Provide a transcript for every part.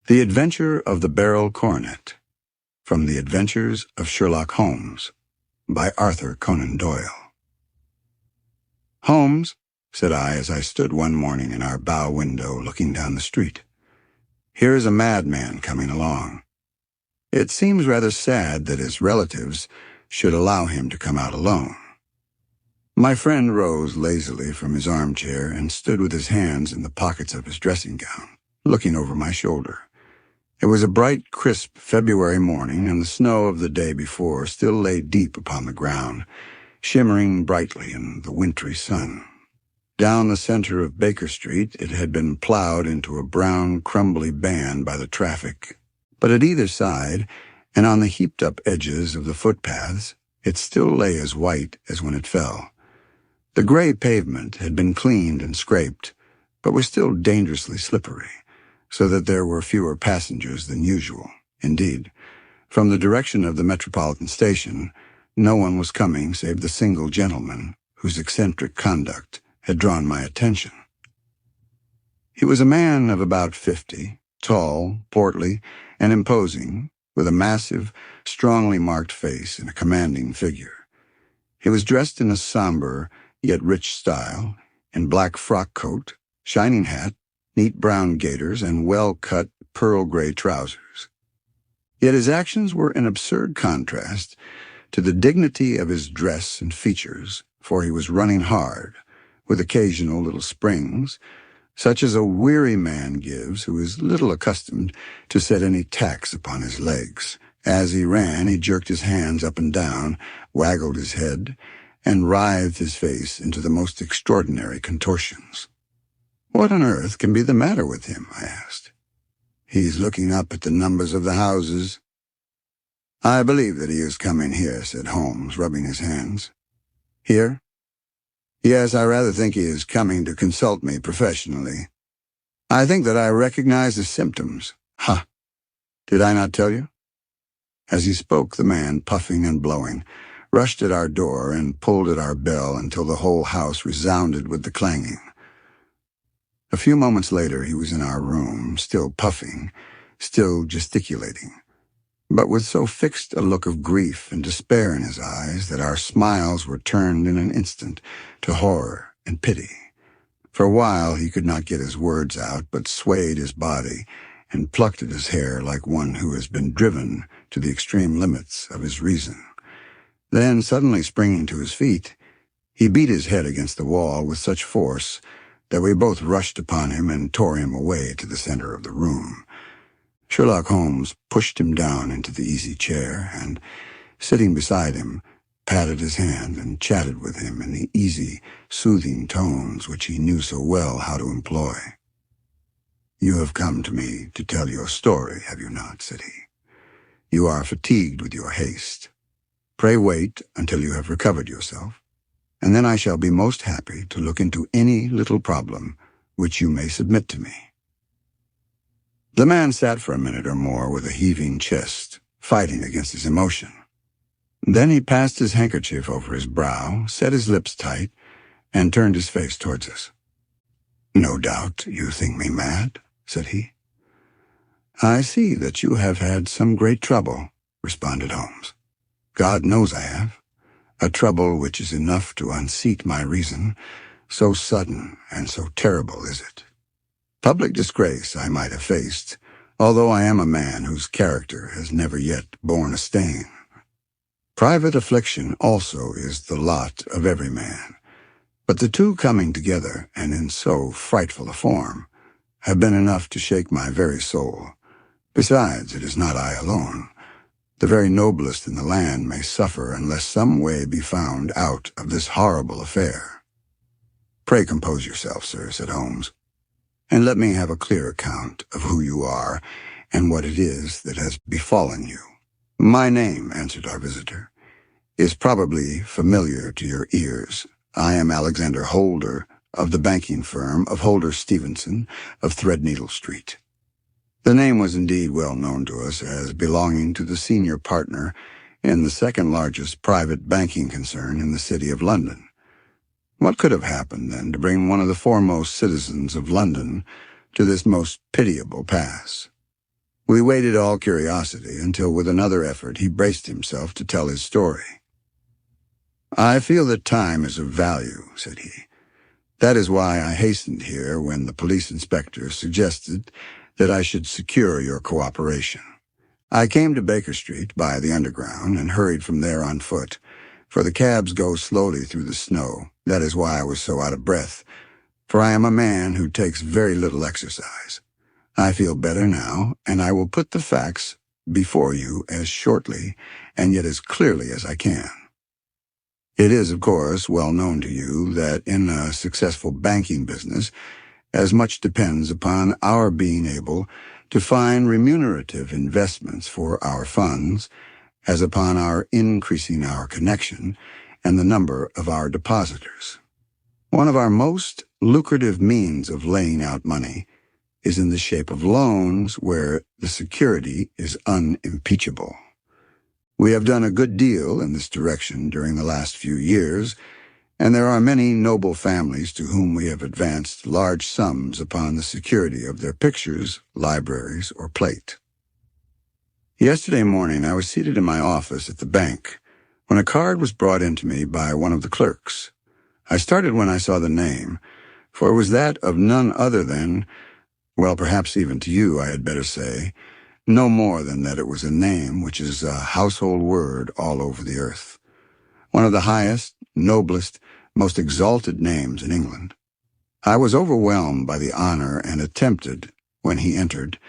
The Adventure of the BERYL Coronet, from The Adventures of Sherlock Holmes, by Arthur Conan Doyle. "Holmes," said I as I stood one morning in our bow window looking down the street, "here is a madman coming along. It seems rather sad that his relatives should allow him to come out alone." My friend rose lazily from his armchair and stood with his hands in the pockets of his dressing gown, looking over my shoulder. It was a bright, crisp February morning, and the snow of the day before still lay deep upon the ground, shimmering brightly in the wintry sun. Down the center of Baker Street it had been plowed into a brown, crumbly band by the traffic, but at either side, and on the heaped-up edges of the footpaths, it still lay as white as when it fell. The gray pavement had been cleaned and scraped, but was still dangerously slippery, so that there were fewer passengers than usual. Indeed, from the direction of the Metropolitan Station, no one was coming save the single gentleman whose eccentric conduct had drawn my attention. He was a man of about 50, tall, portly, and imposing, with a massive, strongly marked face and a commanding figure. He was dressed in a somber, yet rich style, in black frock coat, shining hat, neat brown gaiters, and well-cut pearl-gray trousers. Yet his actions were in absurd contrast to the dignity of his dress and features, for he was running hard, with occasional little springs, such as a weary man gives who is little accustomed to set any tax upon his legs. As he ran, he jerked his hands up and down, waggled his head, and writhed his face into the most extraordinary contortions. "What on earth can be the matter with him?" I asked. "He's looking up at the numbers of the houses." "I believe that he is coming here," said Holmes, rubbing his hands. "Here?" "Yes, I rather think he is coming to consult me professionally. I think that I recognize the symptoms." "Ha! Did I not tell you?" As he spoke, the man, puffing and blowing, rushed at our door and pulled at our bell until the whole house resounded with the clanging. A few moments later he was in our room, still puffing, still gesticulating, but with so fixed a look of grief and despair in his eyes that our smiles were turned in an instant to horror and pity. For a while he could not get his words out, but swayed his body and plucked at his hair like one who has been driven to the extreme limits of his reason. Then, suddenly springing to his feet, he beat his head against the wall with such force that we both rushed upon him and tore him away to the center of the room. Sherlock Holmes pushed him down into the easy chair and, sitting beside him, patted his hand and chatted with him in the easy, soothing tones which he knew so well how to employ. "You have come to me to tell your story, have you not?" said he. "You are fatigued with your haste. Pray wait until you have recovered yourself, and then I shall be most happy to look into any little problem which you may submit to me." The man sat for a minute or more with a heaving chest, fighting against his emotion. Then he passed his handkerchief over his brow, set his lips tight, and turned his face towards us. "No doubt you think me mad," said he. "I see that you have had some great trouble," responded Holmes. "God knows I have. A trouble which is enough to unseat my reason, so sudden and so terrible is it. Public disgrace I might have faced, although I am a man whose character has never yet borne a stain. Private affliction also is the lot of every man, but the two coming together, and in so frightful a form, have been enough to shake my very soul. Besides, it is not I alone. The very noblest in the land may suffer unless some way be found out of this horrible affair." "Pray compose yourself, sir," said Holmes, "and let me have a clear account of who you are and what it is that has befallen you." "My name," answered our visitor, "is probably familiar to your ears. I am Alexander Holder, of the banking firm of Holder Stevenson of Threadneedle Street." The name was indeed well known to us as belonging to the senior partner in the second-largest private banking concern in the city of London. What could have happened, then, to bring one of the foremost citizens of London to this most pitiable pass? We waited all curiosity until with another effort he braced himself to tell his story. "I feel that time is of value," said he. "That is why I hastened here when the police inspector suggested that I should secure your cooperation. I came to Baker Street by the Underground and hurried from there on foot, for the cabs go slowly through the snow. That is why I was so out of breath, for I am a man who takes very little exercise. I feel better now, and I will put the facts before you as shortly and yet as clearly as I can. It is, of course, well known to you that in a successful banking business, as much depends upon our being able to find remunerative investments for our funds as upon our increasing our connection and the number of our depositors. One of our most lucrative means of laying out money is in the shape of loans where the security is unimpeachable. We have done a good deal in this direction during the last few years, and there are many noble families to whom we have advanced large sums upon the security of their pictures, libraries, or plate. Yesterday morning I was seated in my office at the bank when a card was brought in to me by one of the clerks. I started when I saw the name, for it was that of none other than, well, perhaps even to you I had better say, no more than that it was a name which is a household word all over the earth. One of the highest, noblest, most exalted names in England. I was overwhelmed by the honor and attempted, when he entered,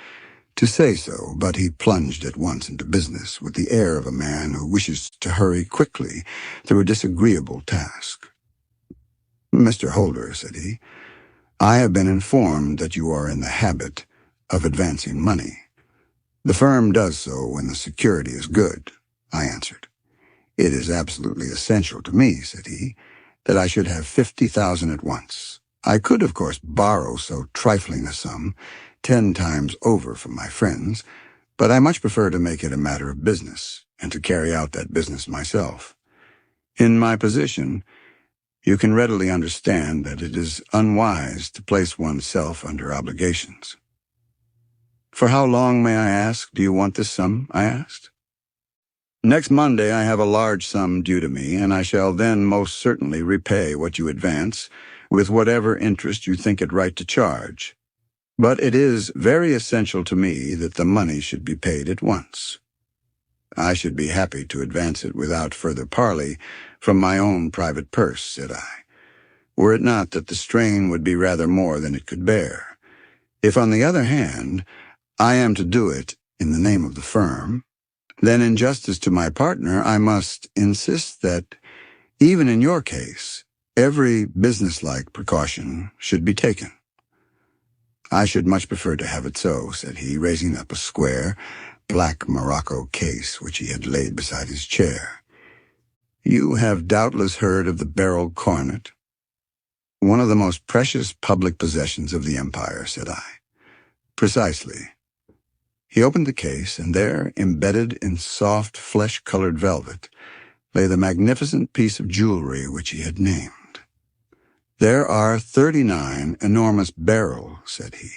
to say so, but he plunged at once into business with the air of a man who wishes to hurry quickly through a disagreeable task. "Mr. Holder," said he, "I have been informed that you are in the habit of advancing money." "The firm does so when the security is good," I answered. "It is absolutely essential to me," said he, "that I should have 50,000 at once. I could, of course, borrow so trifling a sum 10 times over from my friends, but I much prefer to make it a matter of business, and to carry out that business myself. In my position, you can readily understand that it is unwise to place oneself under obligations." "For how long, may I ask, do you want this sum?" I asked. "Next Monday I have a large sum due to me, and I shall then most certainly repay what you advance, with whatever interest you think it right to charge. But it is very essential to me that the money should be paid at once. I should be happy to advance it without further parley from my own private purse," said I, "were it not that the strain would be rather more than it could bear. If, on the other hand, I am to do it in the name of the firm, then in justice to my partner I must insist that, even in your case, every businesslike precaution should be taken." "I should much prefer to have it so," said he, raising up a square, black morocco case which he had laid beside his chair. "You have doubtless heard of the BERYL coronet?" "One of the most precious public possessions of the empire," said I. "Precisely." He opened the case, and there, embedded in soft, flesh-colored velvet, lay the magnificent piece of jewelry which he had named. "There are 39 enormous beryl," said he,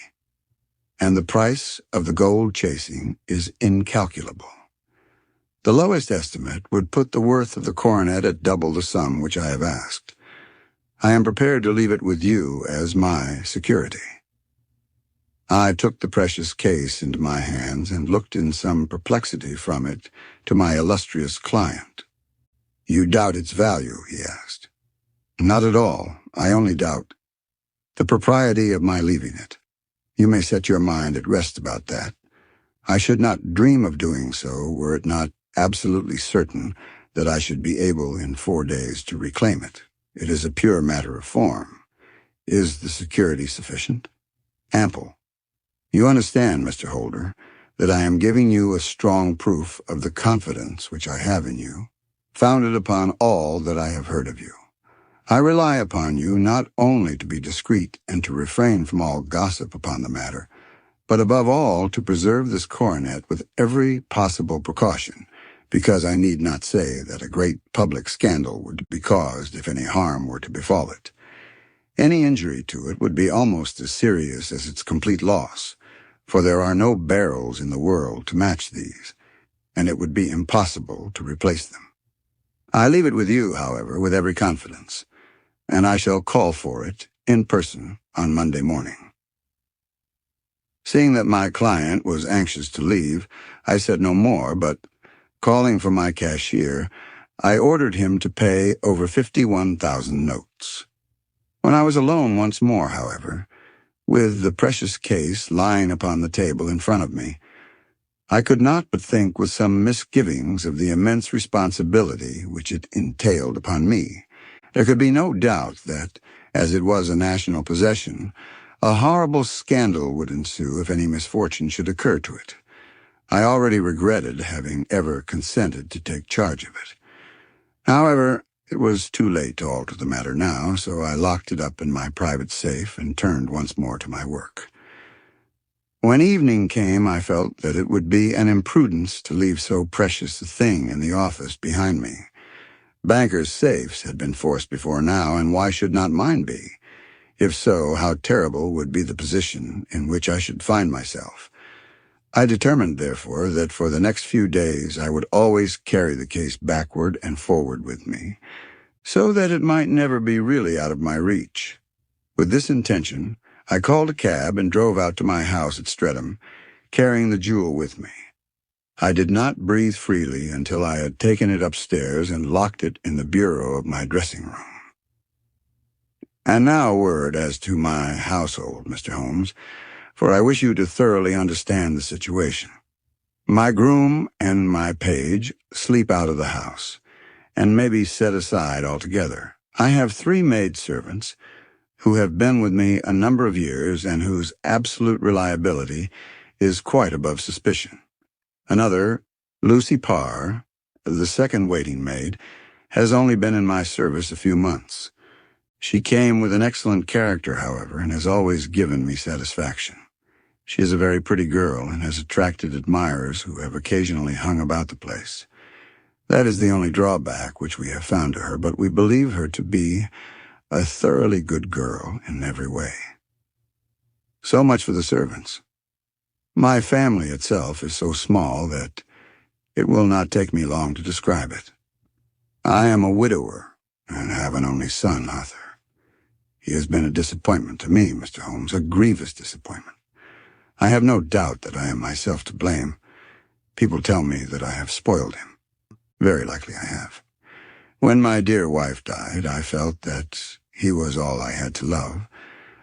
"and the price of the gold chasing is incalculable. The lowest estimate would put the worth of the coronet at double the sum which I have asked. I am prepared to leave it with you as my security." I took the precious case into my hands and looked in some perplexity from it to my illustrious client. "You doubt its value?" he asked. "Not at all. I only doubt the propriety of my leaving it. You may set your mind at rest about that. I should not dream of doing so were it not absolutely certain that I should be able in 4 days to reclaim it. It is a pure matter of form. Is the security sufficient?" "Ample. You understand, Mr. Holder, that I am giving you a strong proof of the confidence which I have in you, founded upon all that I have heard of you. I rely upon you not only to be discreet and to refrain from all gossip upon the matter, but above all to preserve this coronet with every possible precaution, because I need not say that a great public scandal would be caused if any harm were to befall it. Any injury to it would be almost as serious as its complete loss, for there are no BERYLs in the world to match these, and it would be impossible to replace them. I leave it with you, however, with every confidence, and I shall call for it in person on Monday morning." Seeing that my client was anxious to leave, I said no more, but, calling for my cashier, I ordered him to pay over 51,000 notes. When I was alone once more, however, with the precious case lying upon the table in front of me, I could not but think with some misgivings of the immense responsibility which it entailed upon me. There could be no doubt that, as it was a national possession, a horrible scandal would ensue if any misfortune should occur to it. I already regretted having ever consented to take charge of it. However, it was too late to alter the matter now, so I locked it up in my private safe and turned once more to my work. When evening came, I felt that it would be an imprudence to leave so precious a thing in the office behind me. Bankers' safes had been forced before now, and why should not mine be? If so, how terrible would be the position in which I should find myself. I determined, therefore, that for the next few days I would always carry the case backward and forward with me, so that it might never be really out of my reach. With this intention, I called a cab and drove out to my house at Streatham, carrying the jewel with me. I did not breathe freely until I had taken it upstairs and locked it in the bureau of my dressing room. And now a word as to my household, Mr. Holmes, for I wish you to thoroughly understand the situation. My groom and my page sleep out of the house, and may be set aside altogether. I have 3 maidservants, who have been with me a number of years and whose absolute reliability is quite above suspicion. Another, Lucy Parr, the second waiting maid, has only been in my service a few months. She came with an excellent character, however, and has always given me satisfaction. She is a very pretty girl and has attracted admirers who have occasionally hung about the place. That is the only drawback which we have found to her, but we believe her to be a thoroughly good girl in every way. So much for the servants. My family itself is so small that it will not take me long to describe it. I am a widower and have an only son, Arthur. He has been a disappointment to me, Mr. Holmes, a grievous disappointment. I have no doubt that I am myself to blame. People tell me that I have spoiled him. Very likely I have. When my dear wife died, I felt that he was all I had to love.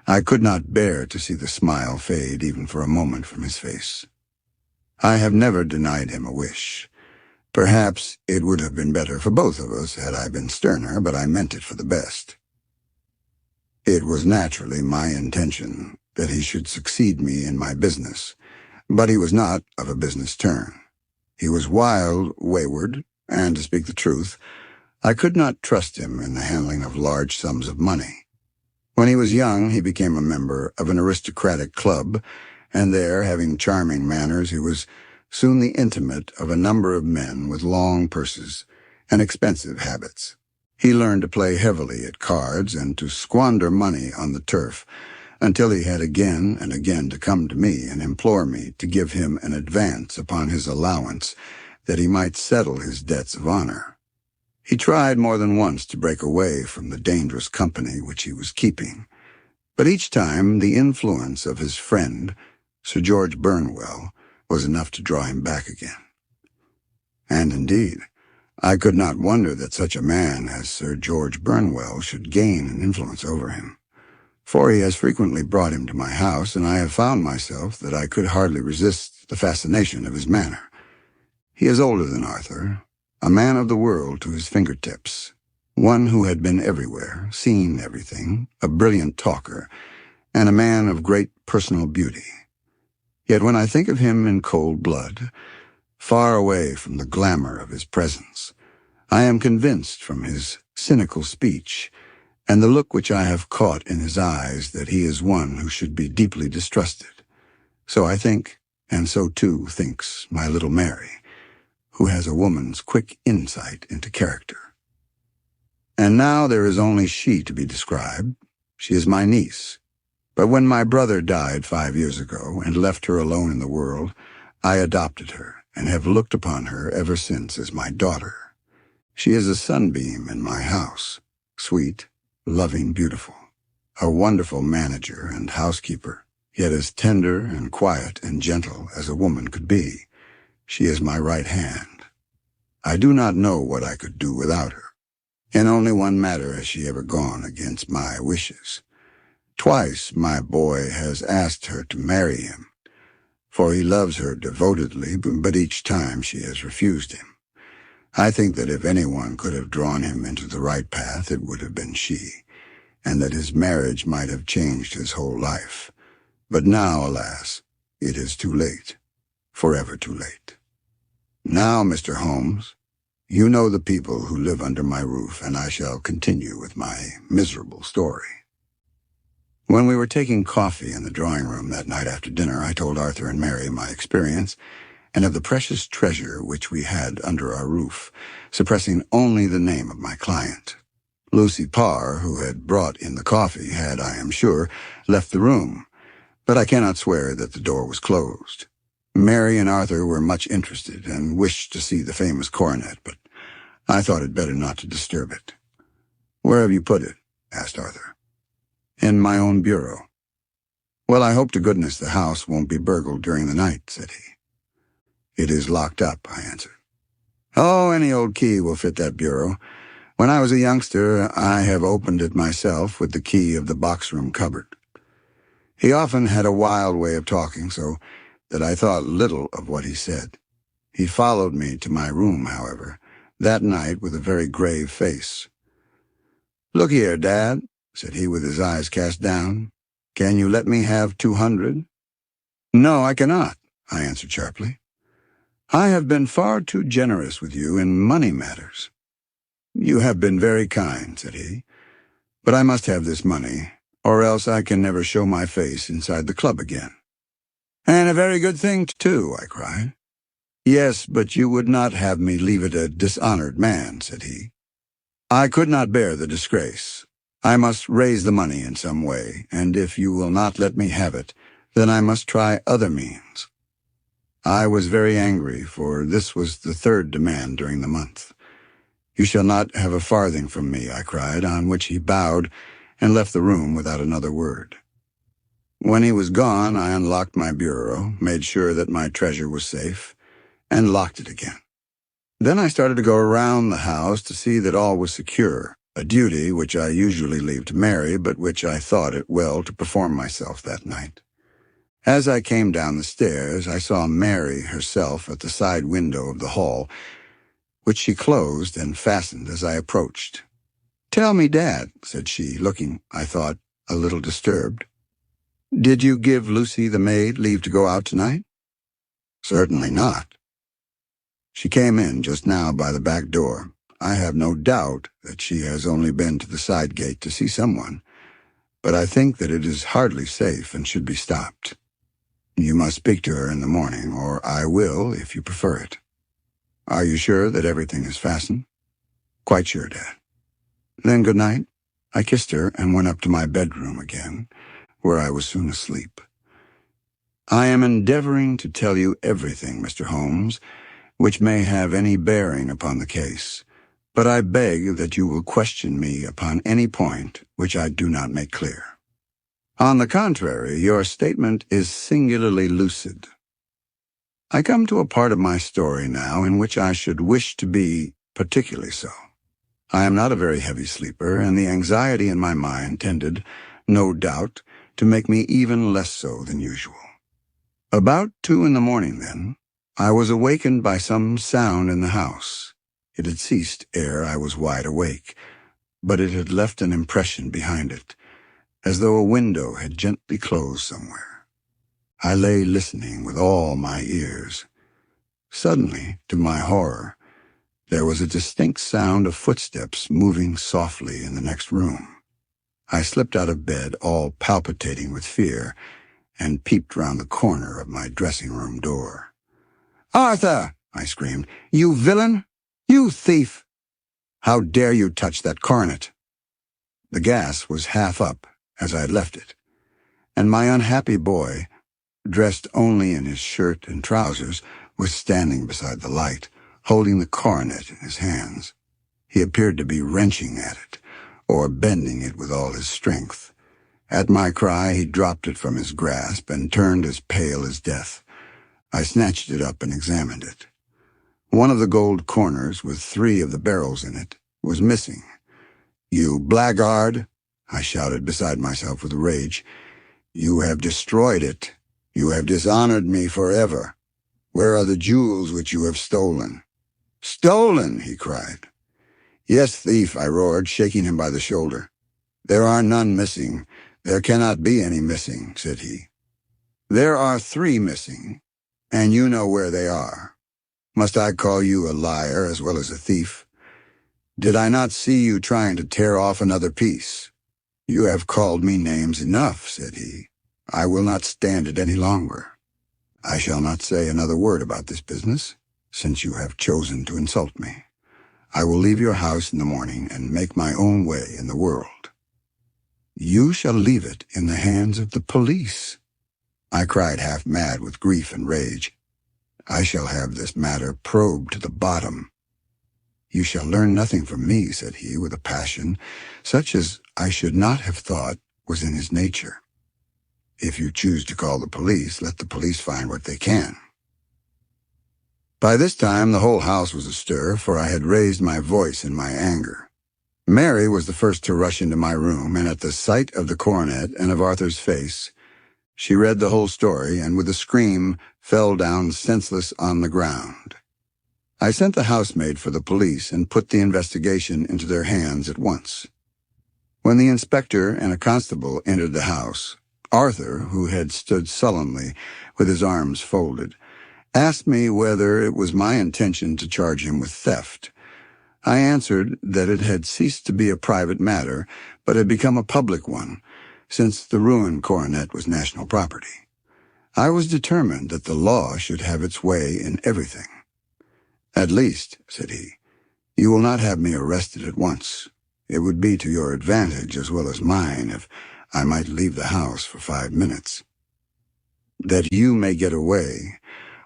I could not bear to see the smile fade even for a moment from his face. I have never denied him a wish. Perhaps it would have been better for both of us had I been sterner, but I meant it for the best. It was naturally my intention that he should succeed me in my business, but he was not of a business turn. He was wild, wayward, and, to speak the truth, I could not trust him in the handling of large sums of money. When he was young, he became a member of an aristocratic club, and there, having charming manners, he was soon the intimate of a number of men with long purses and expensive habits. He learned to play heavily at cards and to squander money on the turf, until he had again and again to come to me and implore me to give him an advance upon his allowance, that he might settle his debts of honor. He tried more than once to break away from the dangerous company which he was keeping, but each time the influence of his friend, Sir George Burnwell, was enough to draw him back again. And indeed, I could not wonder that such a man as Sir George Burnwell should gain an influence over him, for he has frequently brought him to my house, and I have found myself that I could hardly resist the fascination of his manner. He is older than Arthur, a man of the world to his fingertips, one who had been everywhere, seen everything, a brilliant talker, and a man of great personal beauty. Yet when I think of him in cold blood, far away from the glamour of his presence, I am convinced from his cynical speech and the look which I have caught in his eyes that he is one who should be deeply distrusted. So I think, and so too thinks my little Mary, who has a woman's quick insight into character. And now there is only she to be described. She is my niece, But when my brother died 5 years ago and left her alone in the world, I adopted her and have looked upon her ever since as my daughter. She is a sunbeam in my house, sweet, loving, beautiful, a wonderful manager and housekeeper, yet as tender and quiet and gentle as a woman could be. She is my right hand. I do not know what I could do without her. In only one matter has she ever gone against my wishes. Twice my boy has asked her to marry him, for he loves her devotedly, but each time she has refused him. I think that if anyone could have drawn him into the right path, it would have been she, and that his marriage might have changed his whole life. But now, alas, it is too late, forever too late. Now, Mr. Holmes, you know the people who live under my roof, and I shall continue with my miserable story. When we were taking coffee in the drawing room that night after dinner, I told Arthur and Mary my experience, and of the precious treasure which we had under our roof, suppressing only the name of my client. Lucy Parr, who had brought in the coffee, had, I am sure, left the room, but I cannot swear that the door was closed. Mary and Arthur were much interested and wished to see the famous coronet, but I thought it better not to disturb it. "Where have you put it?" asked Arthur. "In my own bureau." "Well, I hope to goodness the house won't be burgled during the night," said he. "It is locked up," I answered. "Oh, any old key will fit that bureau. When I was a youngster, I have opened it myself with the key of the box-room cupboard." He often had a wild way of talking, so that I thought little of what he said. He followed me to my room, however, that night with a very grave face. "Look here, Dad," said he with his eyes cast down. "Can you let me have 200? "No, I cannot," I answered sharply. "I have been far too generous with you in money matters." "You have been very kind," said he, "but I must have this money, or else I can never show my face inside the club again." "And a very good thing, too," I cried. "Yes, but you would not have me leave it a dishonored man," said he. "I could not bear the disgrace. I must raise the money in some way, and if you will not let me have it, then I must try other means." I was very angry, for this was the third demand during the month. "You shall not have a farthing from me," I cried, on which he bowed and left the room without another word. When he was gone, I unlocked my bureau, made sure that my treasure was safe, and locked it again. Then I started to go around the house to see that all was secure, a duty which I usually leave to Mary, but which I thought it well to perform myself that night. As I came down the stairs, I saw Mary herself at the side window of the hall, which she closed and fastened as I approached. "Tell me, Dad," said she, looking, I thought, a little disturbed. "Did you give Lucy the maid leave to go out tonight?" "Certainly not." "She came in just now by the back door. I have no doubt that she has only been to the side gate to see someone, but I think that it is hardly safe and should be stopped. You must speak to her in the morning, or I will, if you prefer it. Are you sure that everything is fastened?" "Quite sure, Dad." "Then good night." I kissed her and went up to my bedroom again, where I was soon asleep. I am endeavoring to tell you everything, Mr. Holmes, which may have any bearing upon the case, but I beg that you will question me upon any point which I do not make clear. On the contrary, your statement is singularly lucid. I come to a part of my story now in which I should wish to be particularly so. I am not a very heavy sleeper, and the anxiety in my mind tended, no doubt, to make me even less so than usual. About 2 in the morning, then, I was awakened by some sound in the house. It had ceased ere I was wide awake, but it had left an impression behind it, as though a window had gently closed somewhere. I lay listening with all my ears. Suddenly, to my horror, there was a distinct sound of footsteps moving softly in the next room. I slipped out of bed, all palpitating with fear, and peeped round the corner of my dressing-room door. "Arthur!" I screamed. "You villain! You thief! How dare you touch that coronet?" The gas was half up, as I had left it, and my unhappy boy, dressed only in his shirt and trousers, was standing beside the light, holding the coronet in his hands. He appeared to be wrenching at it, or bending it with all his strength. At my cry, he dropped it from his grasp and turned as pale as death. I snatched it up and examined it. One of the gold corners, with 3 of the barrels in it, was missing. "You blackguard!" I shouted, beside myself with rage. "You have destroyed it. You have dishonored me forever. Where are the jewels which you have stolen?" "Stolen!" he cried. "Yes, thief," I roared, shaking him by the shoulder. "There are none missing. There cannot be any missing," said he. "There are 3 missing, and you know where they are. Must I call you a liar as well as a thief? Did I not see you trying to tear off another piece?" "You have called me names enough," said he. "I will not stand it any longer. I shall not say another word about this business, since you have chosen to insult me. I will leave your house in the morning and make my own way in the world." "You shall leave it in the hands of the police," I cried, half mad with grief and rage. "I shall have this matter probed to the bottom." "You shall learn nothing from me," said he, with a passion such as I should not have thought was in his nature. "If you choose to call the police, let the police find what they can." By this time the whole house was astir, for I had raised my voice in my anger. Mary was the first to rush into my room, and at the sight of the coronet and of Arthur's face, she read the whole story, and with a scream fell down senseless on the ground. I sent the housemaid for the police and put the investigation into their hands at once. When the inspector and a constable entered the house, Arthur, who had stood sullenly with his arms folded, asked me whether it was my intention to charge him with theft. I answered that it had ceased to be a private matter, but had become a public one, since the ruined coronet was national property. I was determined that the law should have its way in everything. "At least," said he, "you will not have me arrested at once. It would be to your advantage as well as mine if I might leave the house for 5 minutes. That you may get away,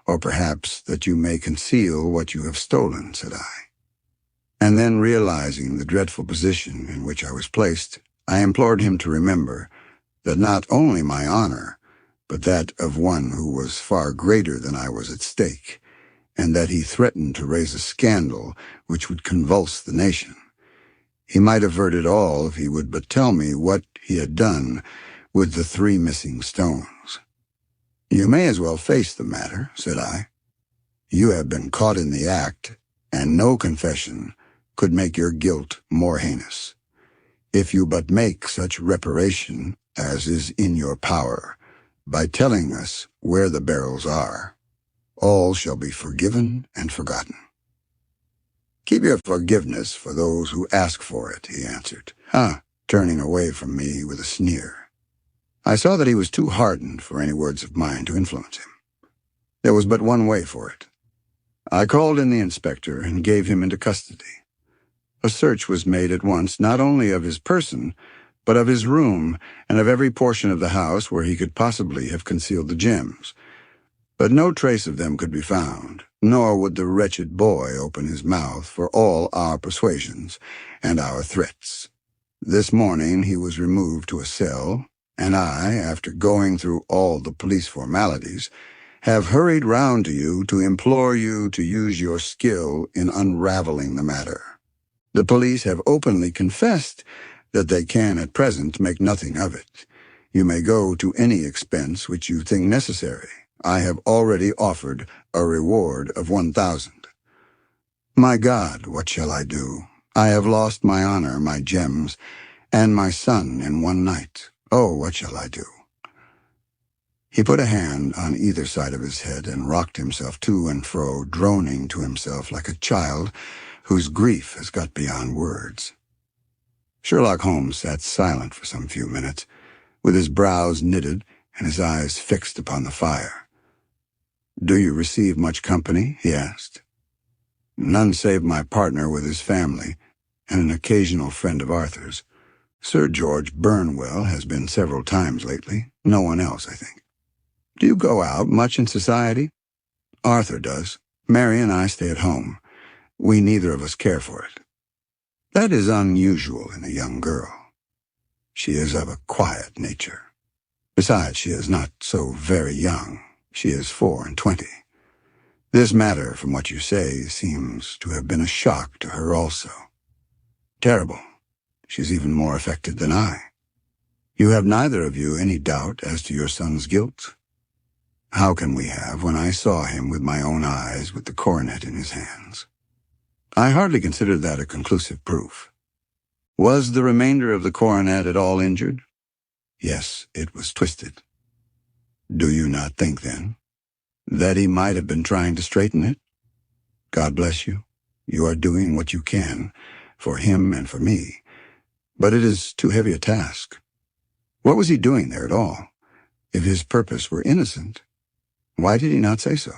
or perhaps that you may conceal what you have stolen," said I. And then, realizing the dreadful position in which I was placed, I implored him to remember that not only my honor, but that of one who was far greater than I was at stake, and that he threatened to raise a scandal which would convulse the nation. He might avert it all if he would but tell me what he had done with the 3 missing stones. "You may as well face the matter," said I. "You have been caught in the act, and no confession could make your guilt more heinous. If you but make such reparation as is in your power, by telling us where the barrels are, all shall be forgiven and forgotten." "Keep your forgiveness for those who ask for it," he answered, turning away from me with a sneer. I saw that he was too hardened for any words of mine to influence him. There was but one way for it. I called in the inspector and gave him into custody. A search was made at once, not only of his person, but of his room and of every portion of the house where he could possibly have concealed the gems. But no trace of them could be found, nor would the wretched boy open his mouth for all our persuasions and our threats. This morning he was removed to a cell, and I, after going through all the police formalities, have hurried round to you to implore you to use your skill in unraveling the matter. The police have openly confessed that they can at present make nothing of it. You may go to any expense which you think necessary. I have already offered a reward of 1,000. My God, what shall I do? I have lost my honor, my gems, and my son in one night. Oh, what shall I do?" He put a hand on either side of his head and rocked himself to and fro, droning to himself like a child whose grief has got beyond words. Sherlock Holmes sat silent for some few minutes, with his brows knitted and his eyes fixed upon the fire. "Do you receive much company?" he asked. "None save my partner with his family, and an occasional friend of Arthur's. Sir George Burnwell has been several times lately. No one else, I think. Do you go out much in society? Arthur does. Mary and I stay at home. We neither of us care for it. That is unusual in a young girl. She is of a quiet nature. Besides, she is not so very young. She is 24. This matter, from what you say, seems to have been a shock to her also. Terrible. She's even more affected than I. You have neither of you any doubt as to your son's guilt? How can we have when I saw him with my own eyes with the coronet in his hands? I hardly consider that a conclusive proof. Was the remainder of the coronet at all injured? Yes, it was twisted. Do you not think, then, that he might have been trying to straighten it? God bless you. You are doing what you can, for him and for me, but it is too heavy a task. What was he doing there at all? If his purpose were innocent, why did he not say so?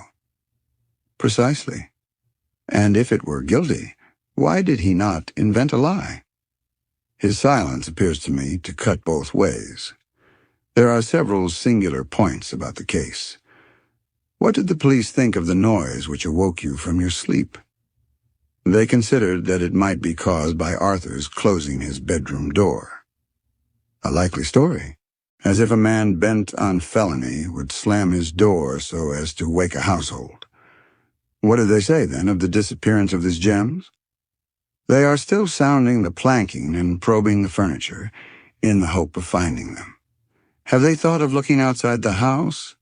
Precisely. And if it were guilty, why did he not invent a lie? His silence appears to me to cut both ways. There are several singular points about the case. What did the police think of the noise which awoke you from your sleep? They considered that it might be caused by Arthur's closing his bedroom door. A likely story, as if a man bent on felony would slam his door so as to wake a household. What did they say, then, of the disappearance of his gems? They are still sounding the planking and probing the furniture in the hope of finding them. Have they thought of looking outside the house?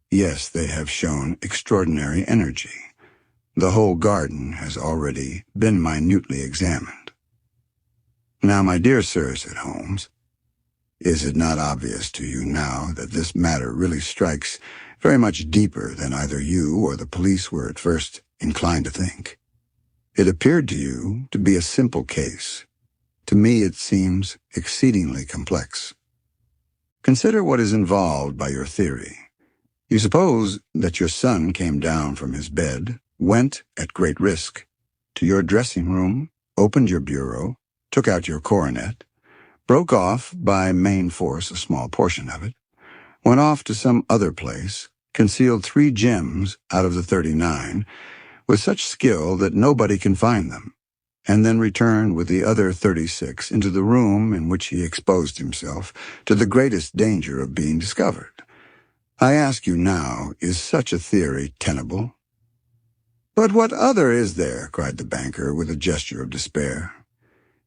Yes, they have shown extraordinary energy. The whole garden has already been minutely examined. Now, my dear sir, said Holmes, is it not obvious to you now that this matter really strikes very much deeper than either you or the police were at first inclined to think? It appeared to you to be a simple case. To me it seems exceedingly complex. Consider what is involved by your theory. You suppose that your son came down from his bed, went, at great risk, to your dressing room, opened your bureau, took out your coronet, broke off by main force a small portion of it, went off to some other place, concealed 3 gems out of the 39, with such skill that nobody can find them, and then returned with the other 36 into the room in which he exposed himself to the greatest danger of being discovered. I ask you now, is such a theory tenable? But what other is there, cried the banker with a gesture of despair.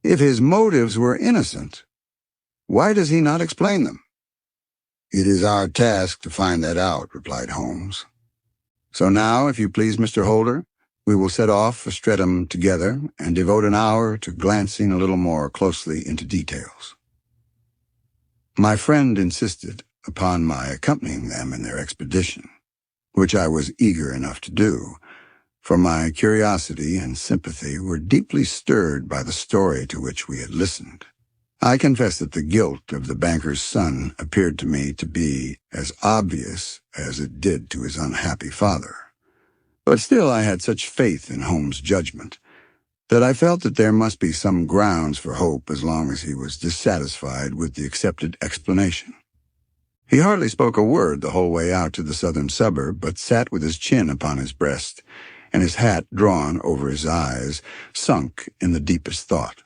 If his motives were innocent, why does he not explain them? It is our task to find that out, replied Holmes. So now, if you please, Mr. Holder, we will set off for Streatham together and devote an hour to glancing a little more closely into details. My friend insisted upon my accompanying them in their expedition, which I was eager enough to do, for my curiosity and sympathy were deeply stirred by the story to which we had listened. I confess that the guilt of the banker's son appeared to me to be as obvious as it did to his unhappy father. But still I had such faith in Holmes' judgment that I felt that there must be some grounds for hope as long as he was dissatisfied with the accepted explanation. He hardly spoke a word the whole way out to the southern suburb, but sat with his chin upon his breast and his hat drawn over his eyes, sunk in the deepest thought.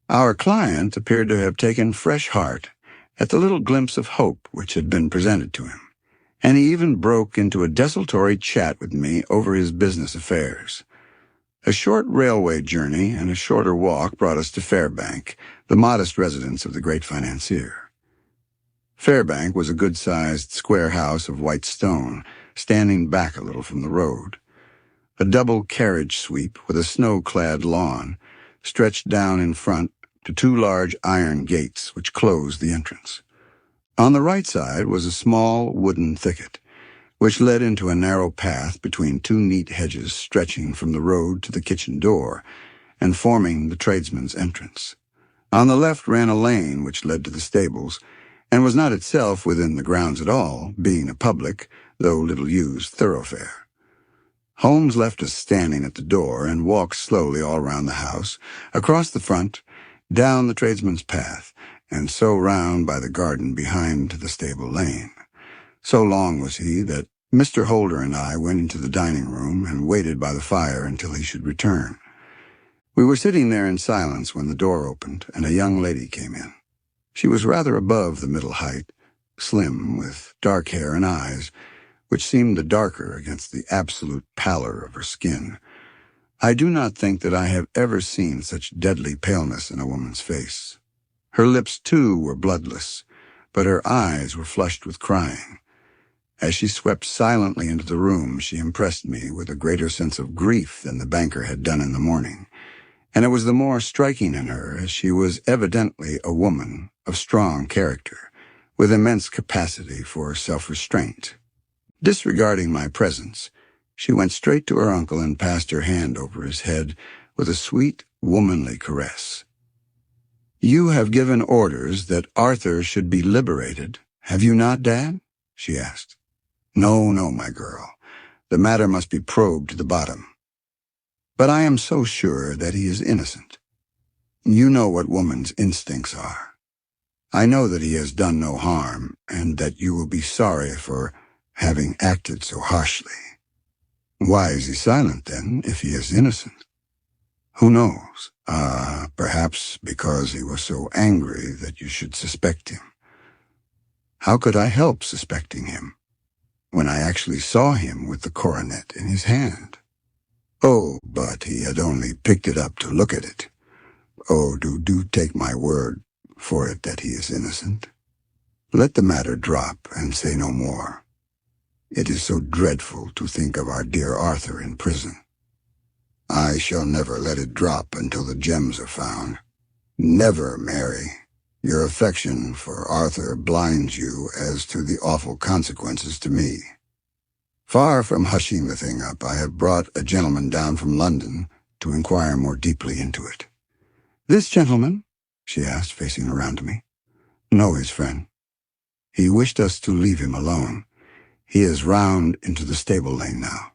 Our client appeared to have taken fresh heart at the little glimpse of hope which had been presented to him, and he even broke into a desultory chat with me over his business affairs. A short railway journey and a shorter walk brought us to Fairbank, the modest residence of the great financier. Fairbank was a good-sized square house of white stone, standing back a little from the road. A double carriage sweep with a snow-clad lawn stretched down in front to 2 large iron gates which closed the entrance. On the right side was a small wooden thicket, which led into a narrow path between 2 neat hedges stretching from the road to the kitchen door and forming the tradesman's entrance. On the left ran a lane which led to the stables, and was not itself within the grounds at all, being a public, though little-used, thoroughfare. Holmes left us standing at the door and walked slowly all round the house, across the front, down the tradesman's path, and so round by the garden behind the stable lane. So long was he that Mr. Holder and I went into the dining room and waited by the fire until he should return. We were sitting there in silence when the door opened and a young lady came in. She was rather above the middle height, slim, with dark hair and eyes, which seemed the darker against the absolute pallor of her skin. I do not think that I have ever seen such deadly paleness in a woman's face. Her lips, too, were bloodless, but her eyes were flushed with crying. As she swept silently into the room, she impressed me with a greater sense of grief than the banker had done in the morning, and it was the more striking in her as she was evidently a woman of strong character, with immense capacity for self-restraint. Disregarding my presence, she went straight to her uncle and passed her hand over his head with a sweet, womanly caress. "You have given orders that Arthur should be liberated, have you not, Dad?" she asked. "No, my girl. The matter must be probed to the bottom. But I am so sure that he is innocent. You know what woman's instincts are. I know that he has done no harm, and that you will be sorry for having acted so harshly." "Why is he silent, then, if he is innocent?" "Who knows? Perhaps because he was so angry that you should suspect him." "How could I help suspecting him, when I actually saw him with the coronet in his hand?" "Oh, but he had only picked it up to look at it. Oh, do take my word for it that he is innocent. Let the matter drop and say no more. It is so dreadful to think of our dear Arthur in prison. I shall never let it drop until the gems are found. Never, Mary. Your affection for Arthur blinds you as to the awful consequences to me. Far from hushing the thing up, I have brought a gentleman down from London to inquire more deeply into it." "This gentleman?" she asked, facing around to me. "No, his friend. He wished us to leave him alone. He is round into the stable lane now."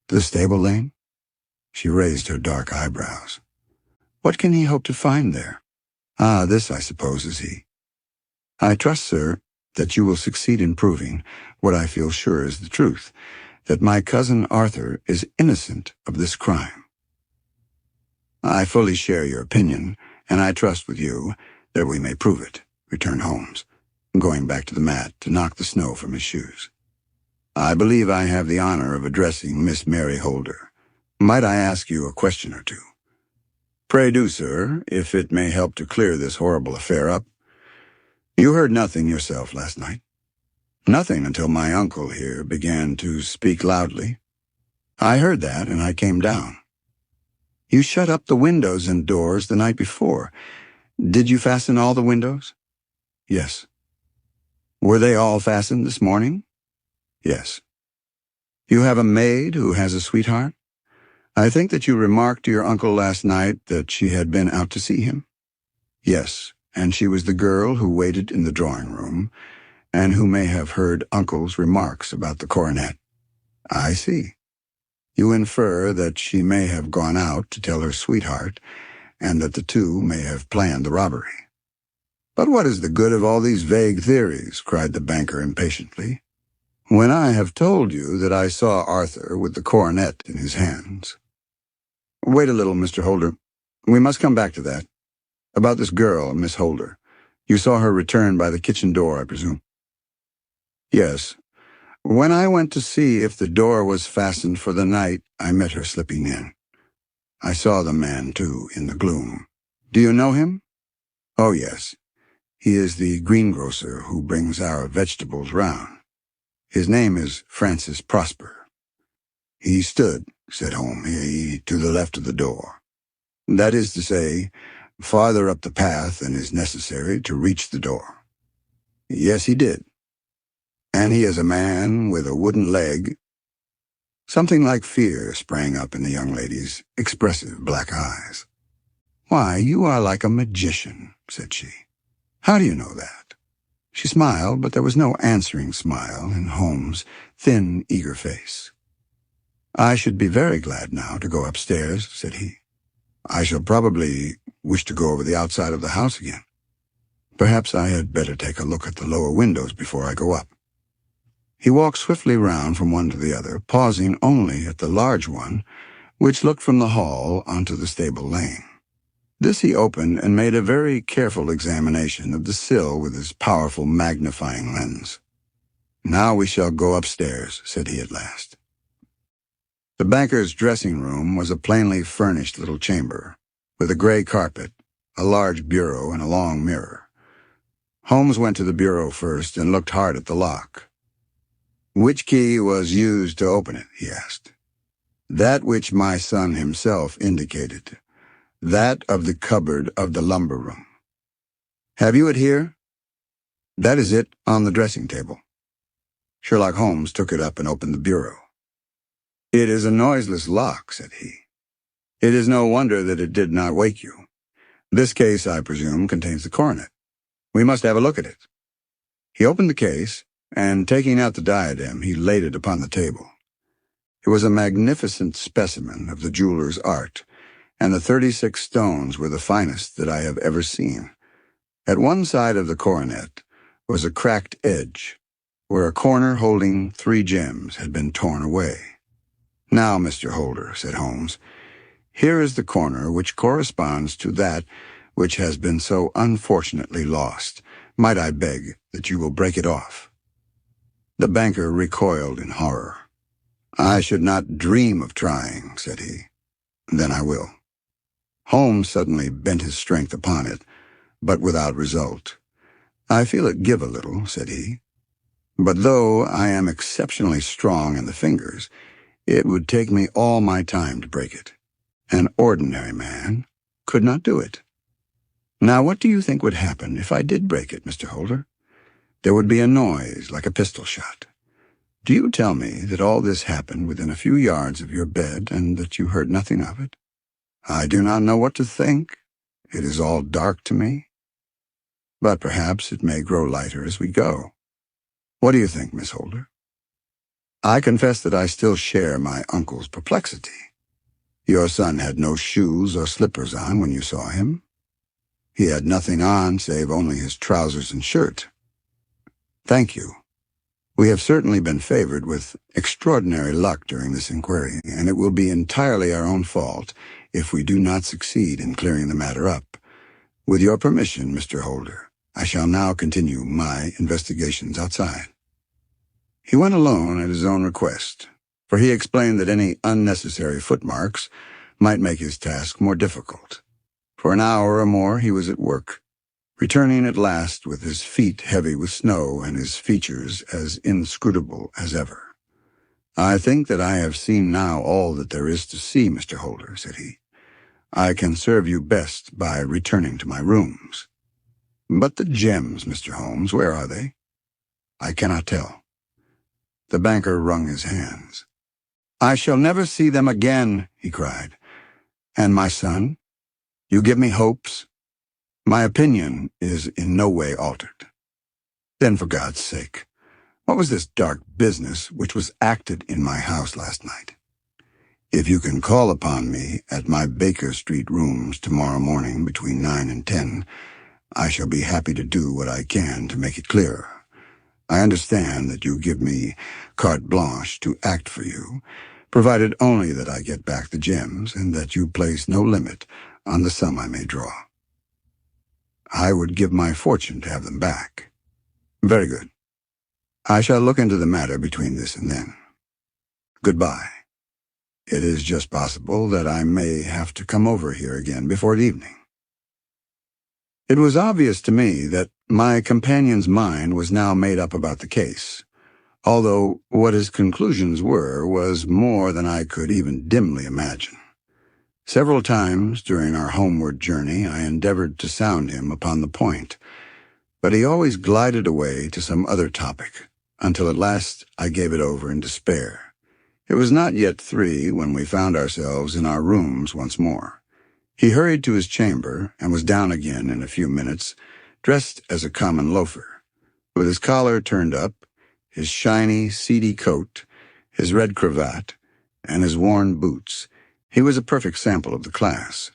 "The stable lane?" She raised her dark eyebrows. "What can he hope to find there?" "Ah, this, I suppose, is he. I trust, sir, that you will succeed in proving, what I feel sure is the truth, that my cousin Arthur is innocent of this crime." "I fully share your opinion, and I trust with you that we may prove it," returned Holmes, going back to the mat to knock the snow from his shoes. "I believe I have the honor of addressing Miss Mary Holder. Might I ask you a question or two?" "Pray do, sir, if it may help to clear this horrible affair up. You heard nothing yourself last night?" "Nothing until my uncle here began to speak loudly. I heard that, and I came down." "You shut up the windows and doors the night before. Did you fasten all the windows?" "Yes." "Were they all fastened this morning?" "Yes." "You have a maid who has a sweetheart? I think that you remarked to your uncle last night that she had been out to see him?" "Yes, and she was the girl who waited in the drawing-room, and who may have heard Uncle's remarks about the coronet." "I see. You infer that she may have gone out to tell her sweetheart, and that the two may have planned the robbery." "But what is the good of all these vague theories?" cried the banker impatiently, "when I have told you that I saw Arthur with the coronet in his hands." "Wait a little, Mr. Holder. We must come back to that. About this girl, Miss Holder. You saw her return by the kitchen door, I presume?" "Yes. When I went to see if the door was fastened for the night, I met her slipping in. I saw the man, too, in the gloom." "Do you know him?" "Oh, yes. He is the greengrocer who brings our vegetables round. His name is Francis Prosper. He stood," said Holmes, "to the left of the door. That is to say, farther up the path than is necessary to reach the door." "Yes, he did." "And he is a man with a wooden leg." Something like fear sprang up in the young lady's expressive black eyes. "Why, you are like a magician," said she. "How do you know that?" She smiled, but there was no answering smile in Holmes' thin, eager face. "I should be very glad now to go upstairs," said he. I shall probably wish to go over the outside of the house again. Perhaps I had better take a look at the lower windows before I go up." He walked swiftly round from one to the other, pausing only at the large one, which looked from the hall onto the stable lane. This he opened and made a very careful examination of the sill with his powerful magnifying lens. "Now we shall go upstairs," said he at last. The banker's dressing room was a plainly furnished little chamber, with a gray carpet, a large bureau, and a long mirror. Holmes went to the bureau first and looked hard at the lock. "Which key was used to open it?" he asked. "That which my son himself indicated. That of the cupboard of the lumber room." "Have you it here?" "That is it, on the dressing table." Sherlock Holmes took it up and opened the bureau. "It is a noiseless lock," said he. "It is no wonder that it did not wake you. This case, I presume, contains the coronet. We must have a look at it." He opened the case, and taking out the diadem, he laid it upon the table. It was a magnificent specimen of the jeweler's art, and the 36 stones were the finest that I have ever seen. At one side of the coronet was a cracked edge, where a corner holding 3 gems had been torn away. "Now, Mr. Holder," said Holmes, "here is the corner which corresponds to that which has been so unfortunately lost. Might I beg that you will break it off?" The banker recoiled in horror. "I should not dream of trying," said he. "Then I will." Holmes suddenly bent his strength upon it, but without result. "I feel it give a little," said he. "But though I am exceptionally strong in the fingers, it would take me all my time to break it. An ordinary man could not do it. Now, what do you think would happen if I did break it, Mr. Holder? There would be a noise like a pistol shot. Do you tell me that all this happened within a few yards of your bed and that you heard nothing of it? I do not know what to think. It is all dark to me. But perhaps it may grow lighter as we go. What do you think, Miss Holder?" I confess that I still share my uncle's perplexity. Your son had no shoes or slippers on when you saw him. He had nothing on save only his trousers and shirt. Thank you. We have certainly been favored with extraordinary luck during this inquiry, and it will be entirely our own fault if we do not succeed in clearing the matter up. With your permission, Mr. Holder, I shall now continue my investigations outside." He went alone at his own request, for he explained that any unnecessary footmarks might make his task more difficult. For an hour or more he was at work, returning at last with his feet heavy with snow and his features as inscrutable as ever. "I think that I have seen now all that there is to see, Mr. Holder," said he. "I can serve you best by returning to my rooms." "But the gems, Mr. Holmes, where are they?" "I cannot tell." The banker wrung his hands. "I shall never see them again," he cried. "And my son? You give me hopes?" "My opinion is in no way altered." "Then, for God's sake, what was this dark business which was acted in my house last night? If you can call upon me at my Baker Street rooms tomorrow morning between 9 and 10, I shall be happy to do what I can to make it clearer. I understand that you give me carte blanche to act for you, provided only that I get back the gems and that you place no limit on the sum I may draw." "I would give my fortune to have them back." "Very good. I shall look into the matter between this and then. Goodbye. It is just possible that I may have to come over here again before evening." It was obvious to me that my companion's mind was now made up about the case, although what his conclusions were was more than I could even dimly imagine. Several times during our homeward journey I endeavored to sound him upon the point, but he always glided away to some other topic, until at last I gave it over in despair. It was not yet 3 when we found ourselves in our rooms once more. He hurried to his chamber and was down again in a few minutes, dressed as a common loafer, with his collar turned up, his shiny, seedy coat, his red cravat, and his worn boots. He was a perfect sample of the class.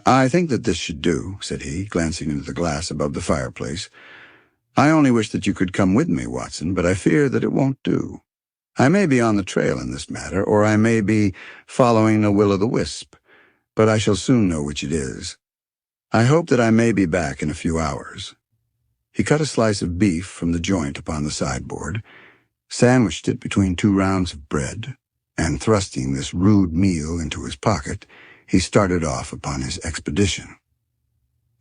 "I think that this should do," said he, glancing into the glass above the fireplace. "I only wish that you could come with me, Watson, but I fear that it won't do. I may be on the trail in this matter, or I may be following a will-o'-the-wisp, but I shall soon know which it is. I hope that I may be back in a few hours." He cut a slice of beef from the joint upon the sideboard, sandwiched it between 2 rounds of bread, and thrusting this rude meal into his pocket, he started off upon his expedition.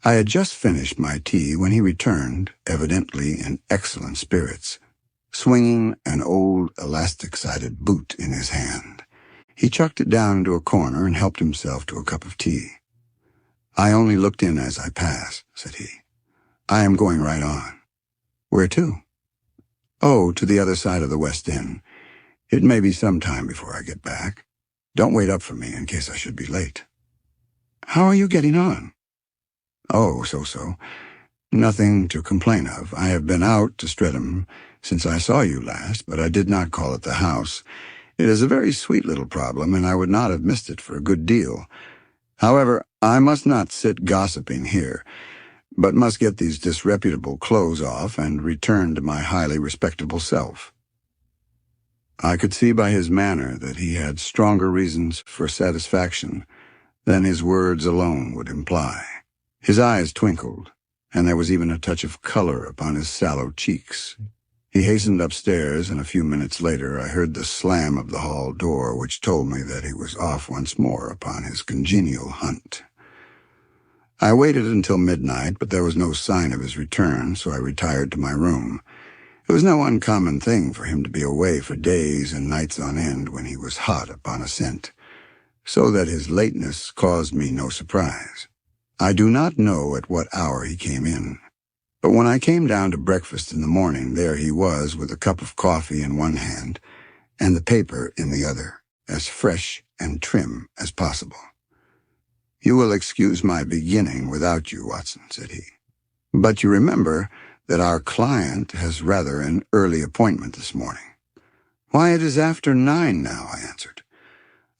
I had just finished my tea when he returned, evidently in excellent spirits, swinging an old elastic-sided boot in his hand. He chucked it down into a corner and helped himself to a cup of tea. "I only looked in as I passed," said he. "I am going right on." "Where to?" "Oh, to the other side of the West End. It may be some time before I get back. Don't wait up for me in case I should be late." "How are you getting on?" "Oh, so-so. Nothing to complain of. I have been out to Streatham since I saw you last, but I did not call at the house. It is a very sweet little problem, and I would not have missed it for a good deal. However, I must not sit gossiping here, but must get these disreputable clothes off and return to my highly respectable self." I could see by his manner that he had stronger reasons for satisfaction than his words alone would imply. His eyes twinkled, and there was even a touch of color upon his sallow cheeks. He hastened upstairs, and a few minutes later I heard the slam of the hall door, which told me that he was off once more upon his congenial hunt. I waited until midnight, but there was no sign of his return, so I retired to my room. It was no uncommon thing for him to be away for days and nights on end when he was hot upon a scent, so that his lateness caused me no surprise. I do not know at what hour he came in, but when I came down to breakfast in the morning, there he was with a cup of coffee in one hand and the paper in the other, as fresh and trim as possible. "You will excuse my beginning without you, Watson," said he. "But you remember that our client has rather an early appointment this morning." "Why, it is after 9 now," I answered.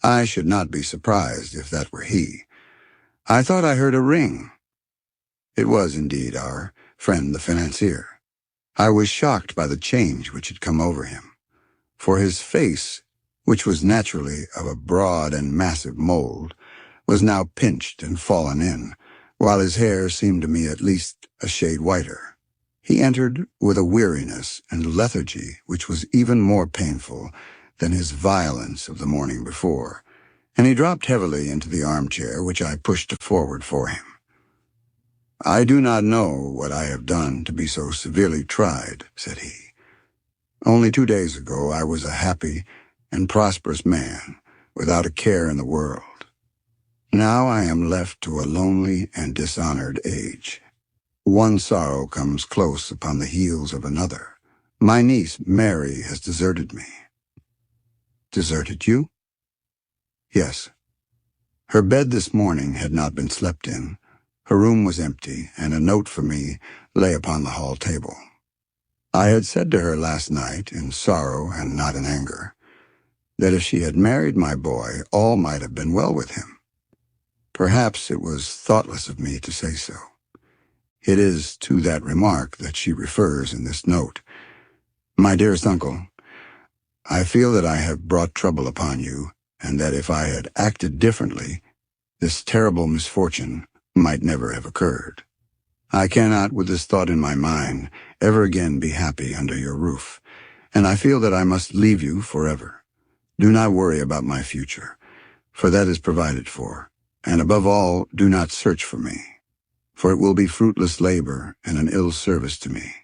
"I should not be surprised if that were he. I thought I heard a ring." It was indeed our friend the financier. I was shocked by the change which had come over him, for his face, which was naturally of a broad and massive mold, was now pinched and fallen in, while his hair seemed to me at least a shade whiter. He entered with a weariness and lethargy which was even more painful than his violence of the morning before, and he dropped heavily into the armchair which I pushed forward for him. "I do not know what I have done to be so severely tried," said he. "Only 2 days ago I was a happy and prosperous man, without a care in the world. Now I am left to a lonely and dishonored age. One sorrow comes close upon the heels of another. My niece, Mary, has deserted me." "Deserted you?" "Yes. Her bed this morning had not been slept in. Her room was empty, and a note for me lay upon the hall table. I had said to her last night, in sorrow and not in anger, that if she had married my boy, all might have been well with him. Perhaps it was thoughtless of me to say so. It is to that remark that she refers in this note. My dearest uncle, I feel that I have brought trouble upon you, and that if I had acted differently, this terrible misfortune might never have occurred. I cannot, with this thought in my mind, ever again be happy under your roof, and I feel that I must leave you forever. Do not worry about my future, for that is provided for, and above all, do not search for me, for it will be fruitless labor and an ill service to me.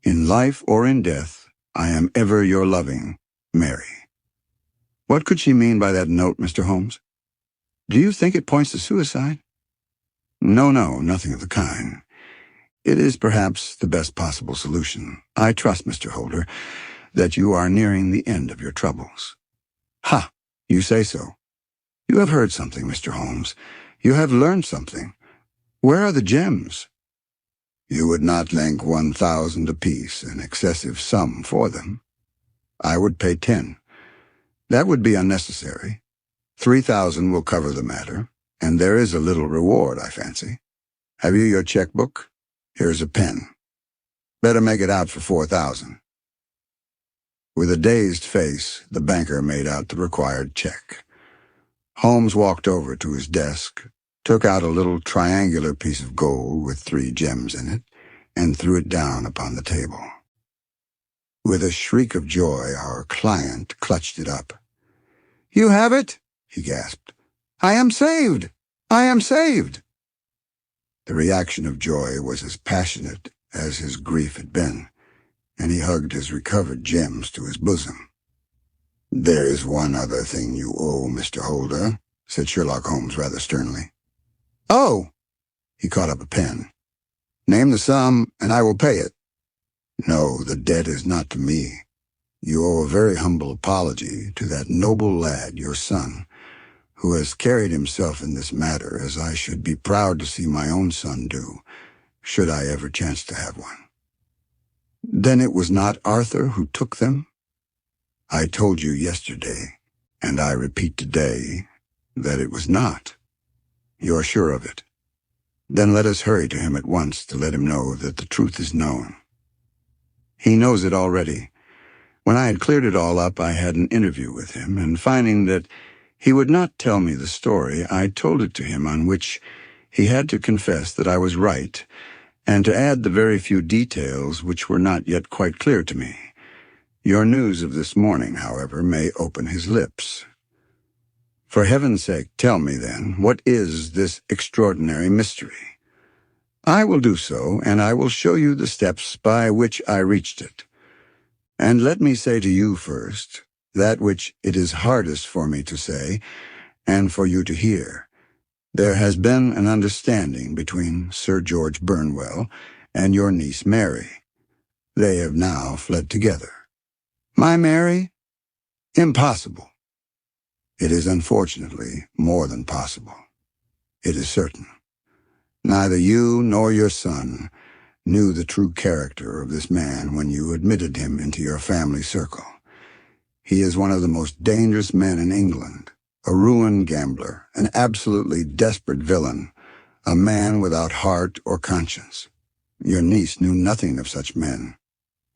In life or in death, I am ever your loving, Mary." What could she mean by that note, Mr. Holmes? Do you think it points to suicide? No, nothing of the kind. It is perhaps the best possible solution. I trust, Mr. Holder, that you are nearing the end of your troubles. Ha! You say so. You have heard something, Mr. Holmes. You have learned something. Where are the gems? You would not think 1,000 apiece an excessive sum for them. I would pay 10. That would be unnecessary. 3,000 will cover the matter, And there is a little reward, I fancy. Have you your checkbook? Here's a pen. Better make it out for 4,000. With a dazed face, the banker made out the required check. Holmes walked over to his desk, took out a little triangular piece of gold with 3 gems in it, and threw it down upon the table. With a shriek of joy, our client clutched it up. "You have it?" he gasped. "I am saved! I am saved!" The reaction of joy was as passionate as his grief had been, and he hugged his recovered gems to his bosom. "There is one other thing you owe, Mr. Holder," said Sherlock Holmes rather sternly. "Oh!" He caught up a pen. "Name the sum, and I will pay it." "No, the debt is not to me. You owe a very humble apology to that noble lad, your son, who has carried himself in this matter as I should be proud to see my own son do, should I ever chance to have one." "Then it was not Arthur who took them?" "I told you yesterday, and I repeat today, that it was not." "You're sure of it? Then let us hurry to him at once to let him know that the truth is known." "He knows it already. When I had cleared it all up, I had an interview with him, and finding that he would not tell me the story, I told it to him, on which he had to confess that I was right, and to add the very few details which were not yet quite clear to me. Your news of this morning, however, may open his lips. For heaven's sake, tell me, then, what is this extraordinary mystery? I will do so, and I will show you the steps by which I reached it. And let me say to you first, that which it is hardest for me to say, and for you to hear. There has been an understanding between Sir George Burnwell and your niece Mary. They have now fled together. My Mary? Impossible. It is unfortunately more than possible. It is certain. Neither you nor your son knew the true character of this man when you admitted him into your family circle. He is one of the most dangerous men in England, a ruined gambler, an absolutely desperate villain, a man without heart or conscience. Your niece knew nothing of such men.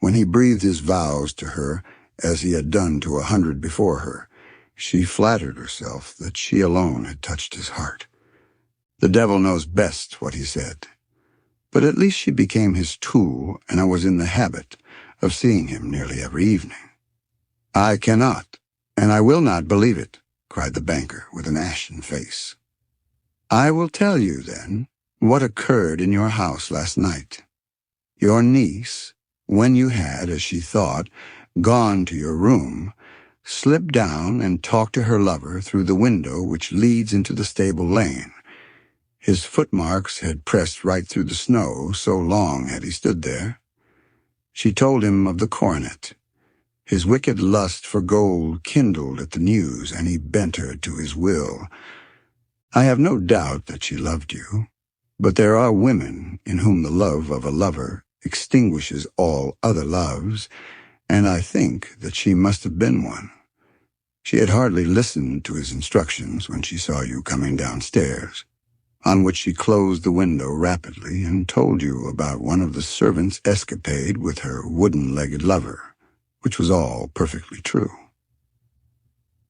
When he breathed his vows to her, as he had done to 100 before her, she flattered herself that she alone had touched his heart. The devil knows best what he said. But at least she became his tool, and I was in the habit of seeing him nearly every evening. I cannot, and I will not believe it, cried the banker with an ashen face. I will tell you, then, what occurred in your house last night. Your niece, when you had, as she thought, gone to your room, slipped down and talked to her lover through the window which leads into the stable lane. His footmarks had pressed right through the snow, so long had he stood there. She told him of the coronet. His wicked lust for gold kindled at the news, and he bent her to his will. I have no doubt that she loved you, but there are women in whom the love of a lover extinguishes all other loves, and I think that she must have been one. She had hardly listened to his instructions when she saw you coming downstairs, on which she closed the window rapidly and told you about one of the servants' escapade with her wooden-legged lover, which was all perfectly true.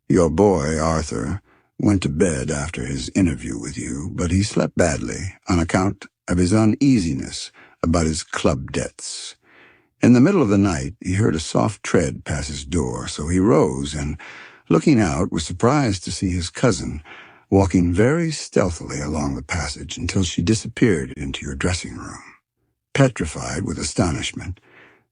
Your boy, Arthur, went to bed after his interview with you, but he slept badly on account of his uneasiness about his club debts. In the middle of the night, he heard a soft tread pass his door, so he rose and, looking out, was surprised to see his cousin walking very stealthily along the passage until she disappeared into your dressing room. Petrified with astonishment,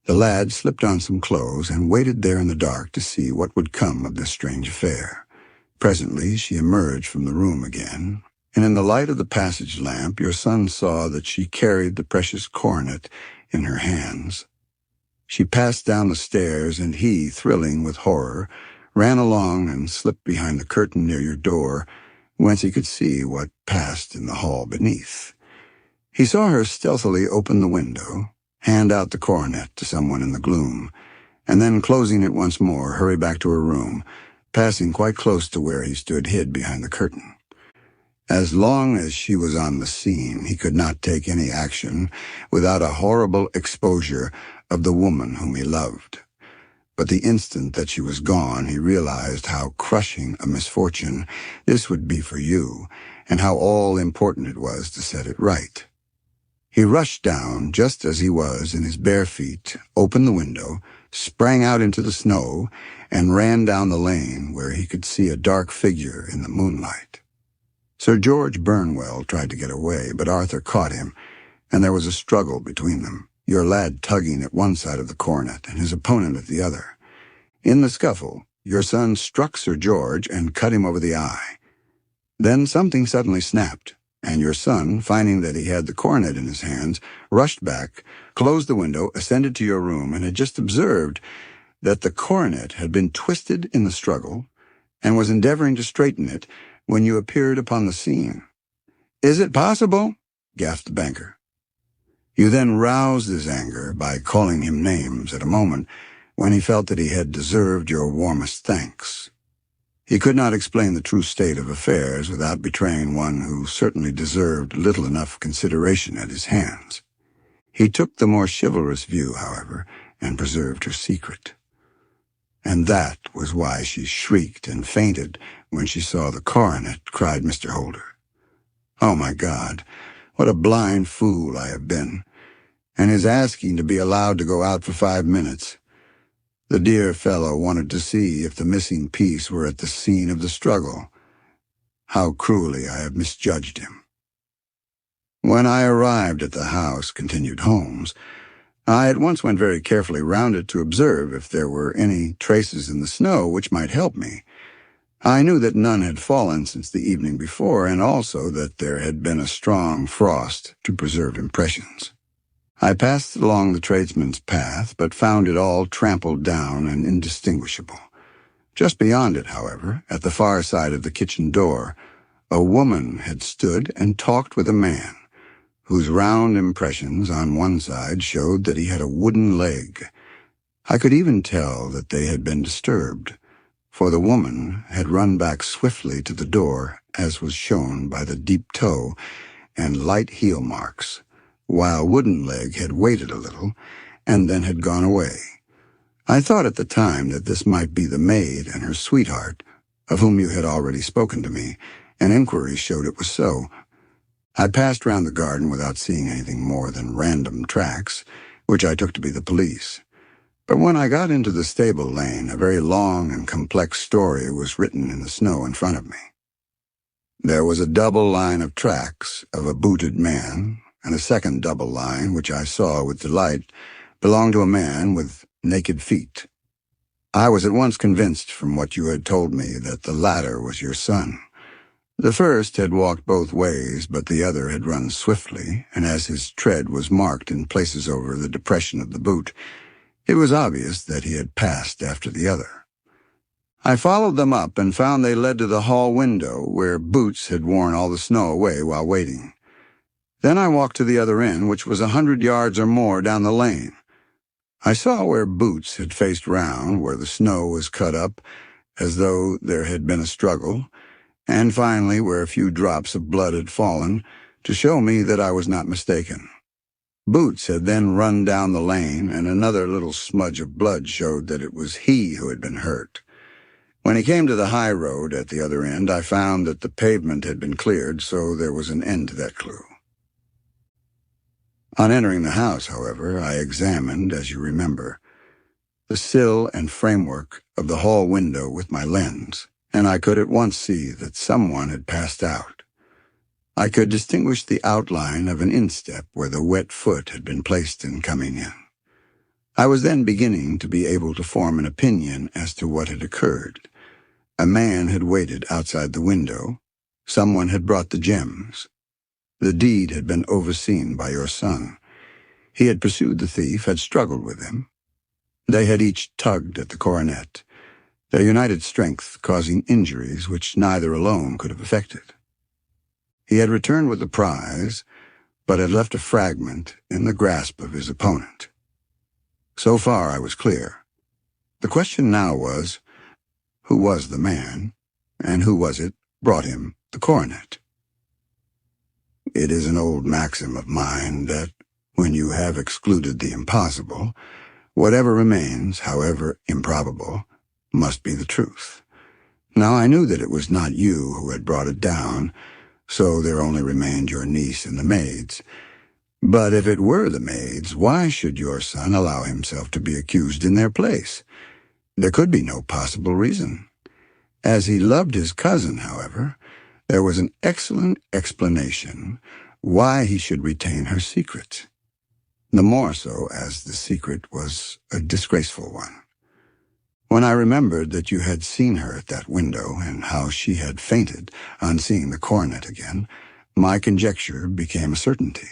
the lad slipped on some clothes and waited there in the dark to see what would come of this strange affair. Presently she emerged from the room again, and in the light of the passage lamp your son saw that she carried the precious coronet in her hands. She passed down the stairs, and he, thrilling with horror, ran along and slipped behind the curtain near your door, whence he could see what passed in the hall beneath. He saw her stealthily open the window, hand out the coronet to someone in the gloom, and then, closing it once more, hurry back to her room, passing quite close to where he stood hid behind the curtain. As long as she was on the scene, he could not take any action without a horrible exposure of the woman whom he loved. But the instant that she was gone, he realized how crushing a misfortune this would be for you, and how all-important it was to set it right. He rushed down just as he was in his bare feet, opened the window, sprang out into the snow, and ran down the lane where he could see a dark figure in the moonlight. Sir George Burnwell tried to get away, but Arthur caught him, and there was a struggle between them, your lad tugging at one side of the coronet and his opponent at the other. In the scuffle, your son struck Sir George and cut him over the eye. Then something suddenly snapped, and your son, finding that he had the coronet in his hands, rushed back, closed the window, ascended to your room, and had just observed that the coronet had been twisted in the struggle and was endeavoring to straighten it when you appeared upon the scene. "Is it possible?" gasped the banker. You then roused his anger by calling him names at a moment when he felt that he had deserved your warmest thanks. He could not explain the true state of affairs without betraying one who certainly deserved little enough consideration at his hands. He took the more chivalrous view, however, and preserved her secret. "And that was why she shrieked and fainted when she saw the coronet," cried Mr. Holder. "Oh, my God, what a blind fool I have been! And his asking to be allowed to go out for 5 minutes. The dear fellow wanted to see if the missing piece were at the scene of the struggle. How cruelly I have misjudged him." "When I arrived at the house," continued Holmes, "I at once went very carefully round it to observe if there were any traces in the snow which might help me. I knew that none had fallen since the evening before, and also that there had been a strong frost to preserve impressions. I passed along the tradesman's path, but found it all trampled down and indistinguishable. Just beyond it, however, at the far side of the kitchen door, a woman had stood and talked with a man, whose round impressions on one side showed that he had a wooden leg. I could even tell that they had been disturbed, for the woman had run back swiftly to the door, as was shown by the deep toe and light heel marks, while Wooden Leg had waited a little and then had gone away. I thought at the time that this might be the maid and her sweetheart, of whom you had already spoken to me, and inquiry showed it was so. I passed round the garden without seeing anything more than random tracks, which I took to be the police. But when I got into the stable lane, a very long and complex story was written in the snow in front of me. There was a double line of tracks of a booted man, and a second double line, which I saw with delight, belonged to a man with naked feet. I was at once convinced from what you had told me that the latter was your son. The first had walked both ways, but the other had run swiftly, and as his tread was marked in places over the depression of the boot, it was obvious that he had passed after the other. I followed them up and found they led to the hall window, where Boots had worn all the snow away while waiting. Then I walked to the other end, which was 100 yards or more down the lane. I saw where Boots had faced round, where the snow was cut up as though there had been a struggle, and finally where a few drops of blood had fallen, to show me that I was not mistaken. Boots had then run down the lane, and another little smudge of blood showed that it was he who had been hurt. When he came to the high road at the other end, I found that the pavement had been cleared, so there was an end to that clue. On entering the house, however, I examined, as you remember, the sill and framework of the hall window with my lens, and I could at once see that someone had passed out. I could distinguish the outline of an instep where the wet foot had been placed in coming in. I was then beginning to be able to form an opinion as to what had occurred. A man had waited outside the window. Someone had brought the gems. The deed had been overseen by your son. He had pursued the thief, had struggled with him. They had each tugged at the coronet, their united strength causing injuries which neither alone could have effected. He had returned with the prize, but had left a fragment in the grasp of his opponent. So far I was clear. The question now was, who was the man, and who was it brought him the coronet? It is an old maxim of mine that when you have excluded the impossible, whatever remains, however improbable, must be the truth. Now I knew that it was not you who had brought it down, so there only remained your niece and the maids. But if it were the maids, why should your son allow himself to be accused in their place? There could be no possible reason. As he loved his cousin, however, there was an excellent explanation why he should retain her secret. The more so as the secret was a disgraceful one. When I remembered that you had seen her at that window and how she had fainted on seeing the coronet again, my conjecture became a certainty.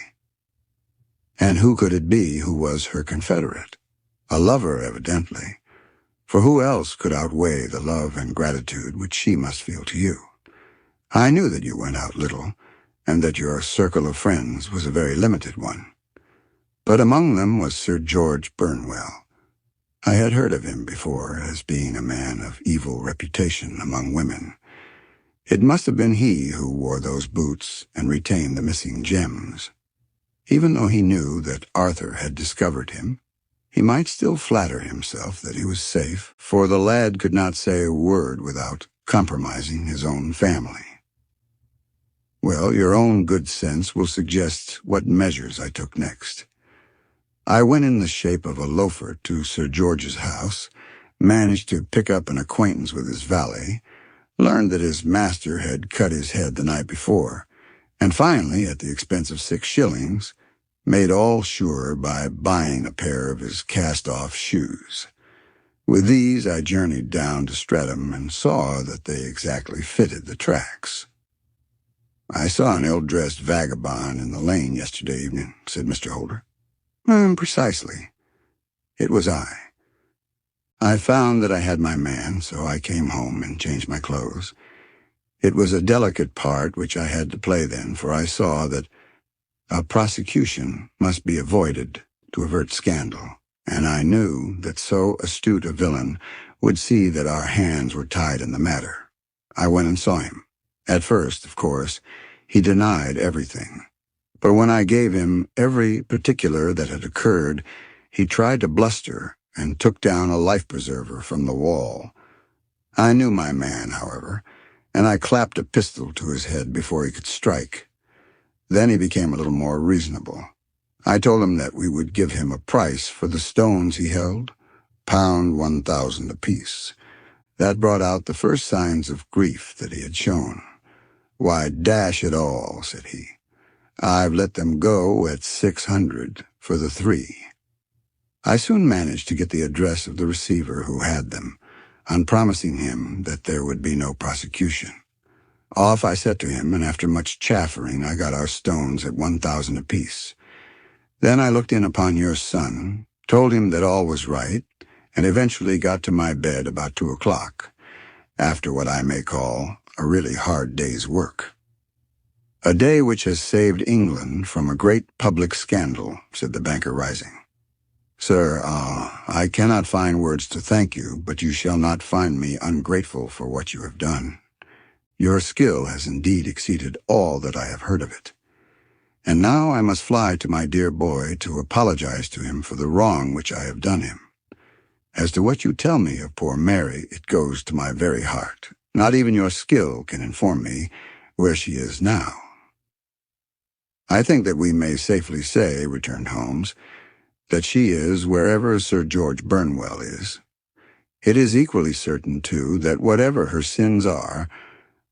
And who could it be who was her confederate? A lover, evidently. For who else could outweigh the love and gratitude which she must feel to you? I knew that you went out little, and that your circle of friends was a very limited one. But among them was Sir George Burnwell. I had heard of him before as being a man of evil reputation among women. It must have been he who wore those boots and retained the missing gems. Even though he knew that Arthur had discovered him, he might still flatter himself that he was safe, for the lad could not say a word without compromising his own family. Well, your own good sense will suggest what measures I took next. I went in the shape of a loafer to Sir George's house, managed to pick up an acquaintance with his valet, learned that his master had cut his head the night before, and finally, at the expense of 6 shillings, made all sure by buying a pair of his cast-off shoes. With these I journeyed down to Streatham and saw that they exactly fitted the tracks. "I saw an ill-dressed vagabond in the lane yesterday evening," said Mr. Holder. Precisely. It was I. I found that I had my man, so I came home and changed my clothes. It was a delicate part which I had to play then, for I saw that a prosecution must be avoided to avert scandal, and I knew that so astute a villain would see that our hands were tied in the matter. I went and saw him. At first, of course, he denied everything. But when I gave him every particular that had occurred, he tried to bluster and took down a life-preserver from the wall. I knew my man, however, and I clapped a pistol to his head before he could strike. Then he became a little more reasonable. I told him that we would give him a price for the stones he held, £1,000 apiece. That brought out the first signs of grief that he had shown. "Why, dash it all," said he. "I've let them go at 600 for the 3. I soon managed to get the address of the receiver who had them, on promising him that there would be no prosecution. Off I set to him, and after much chaffering I got our stones at 1,000 apiece. Then I looked in upon your son, told him that all was right, and eventually got to my bed about 2 o'clock, after what I may call a really hard day's work." "A day which has saved England from a great public scandal," said the banker, rising. "Sir, I cannot find words to thank you, but you shall not find me ungrateful for what you have done. Your skill has indeed exceeded all that I have heard of it. And now I must fly to my dear boy to apologize to him for the wrong which I have done him. As to what you tell me of poor Mary, it goes to my very heart. Not even your skill can inform me where she is now." "I think that we may safely say," returned Holmes, "that she is wherever Sir George Burnwell is. It is equally certain, too, that whatever her sins are,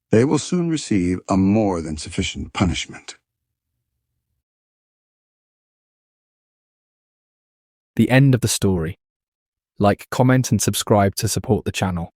they will soon receive a more than sufficient punishment." The end of the story. Like, comment and subscribe to support the channel.